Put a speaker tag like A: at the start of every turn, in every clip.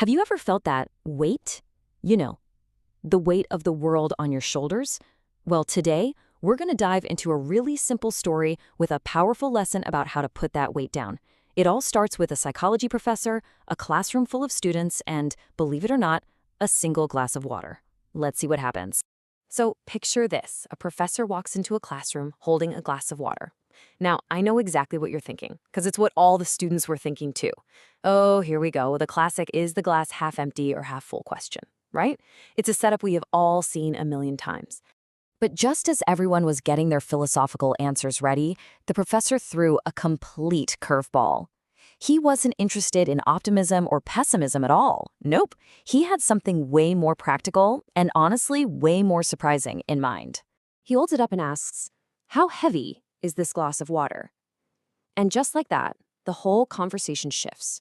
A: Have you ever felt that weight? You know, the weight of the world on your shoulders? Well, today, we're going to dive into a really simple story with a powerful lesson about how to put that weight down. It all starts with a psychology professor, a classroom full of students, and, believe it or not, a single glass of water. Let's see what happens. So picture this. A professor walks into a classroom holding a glass of water. Now, I know exactly what you're thinking, because it's what all the students were thinking too. Oh, here we go. The classic is the glass half empty or half full question, right? It's a setup we have all seen a million times. But just as everyone was getting their philosophical answers ready, the professor threw a complete curveball. He wasn't interested in optimism or pessimism at all. Nope. He had something way more practical and honestly way more surprising in mind. He holds it up and asks, "How heavy is this glass of water?" And just like that, the whole conversation shifts.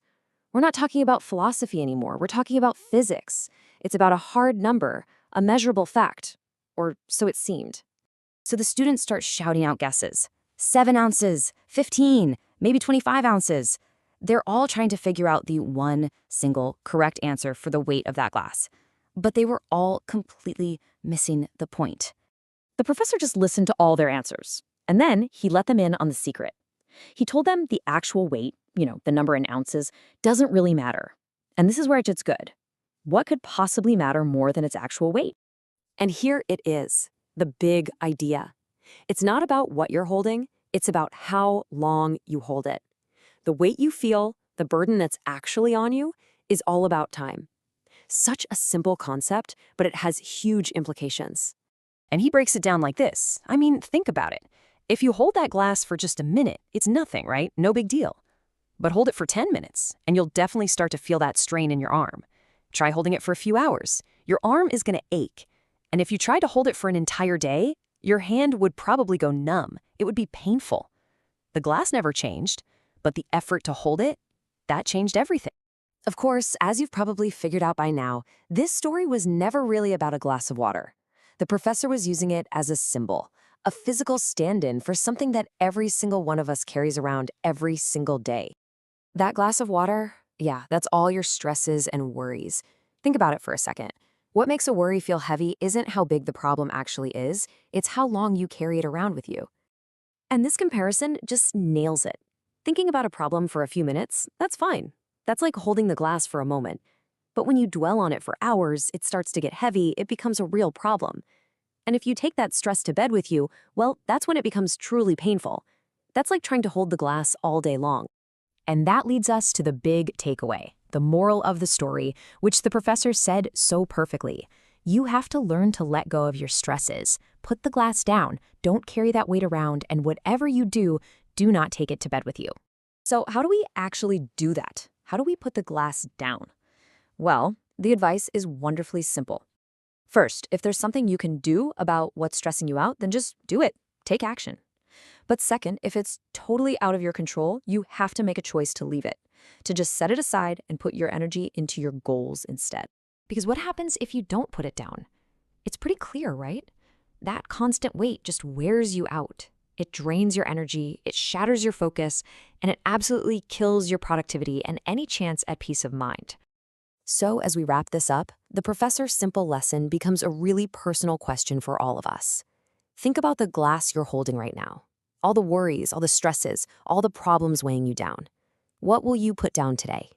A: We're not talking about philosophy anymore. We're talking about physics. It's about a hard number, a measurable fact. Or so it seemed. So the students start shouting out guesses. 7 ounces, 15, maybe 25 ounces. They're all trying to figure out the one single correct answer for the weight of that glass. But they were all completely missing the point. The professor just listened to all their answers, and then he let them in on the secret. He told them the actual weight, the number in ounces, doesn't really matter. And this is where it gets good. What could possibly matter more than its actual weight? And here it is, the big idea. It's not about what you're holding, it's about how long you hold it. The weight you feel, the burden that's actually on you, is all about time. Such a simple concept, but it has huge implications. And he breaks it down like this. I mean, think about it. If you hold that glass for just a minute, it's nothing, right? No big deal. But hold it for 10 minutes, and you'll definitely start to feel that strain in your arm. Try holding it for a few hours. Your arm is going to ache. And if you tried to hold it for an entire day, your hand would probably go numb. It would be painful. The glass never changed, but the effort to hold it, that changed everything. Of course, as you've probably figured out by now, this story was never really about a glass of water. The professor was using it as a symbol, a physical stand-in for something that every single one of us carries around every single day. That glass of water, yeah, that's all your stresses and worries. Think about it for a second. What makes a worry feel heavy isn't how big the problem actually is, it's how long you carry it around with you. And this comparison just nails it. Thinking about a problem for a few minutes, that's fine. That's like holding the glass for a moment. But when you dwell on it for hours, it starts to get heavy, it becomes a real problem. And if you take that stress to bed with you, well, that's when it becomes truly painful. That's like trying to hold the glass all day long. And that leads us to the big takeaway, the moral of the story, which the professor said so perfectly. You have to learn to let go of your stresses. Put the glass down, don't carry that weight around, and whatever you do, do not take it to bed with you. So how do we actually do that? How do we put the glass down? Well, the advice is wonderfully simple. First, if there's something you can do about what's stressing you out, then just do it. Take action. But second, if it's totally out of your control, you have to make a choice to leave it, to just set it aside and put your energy into your goals instead. Because what happens if you don't put it down? It's pretty clear, right? That constant weight just wears you out. It drains your energy, it shatters your focus, and it absolutely kills your productivity and any chance at peace of mind. So as we wrap this up, the professor's simple lesson becomes a really personal question for all of us. Think about the glass you're holding right now. All the worries, all the stresses, all the problems weighing you down. What will you put down today?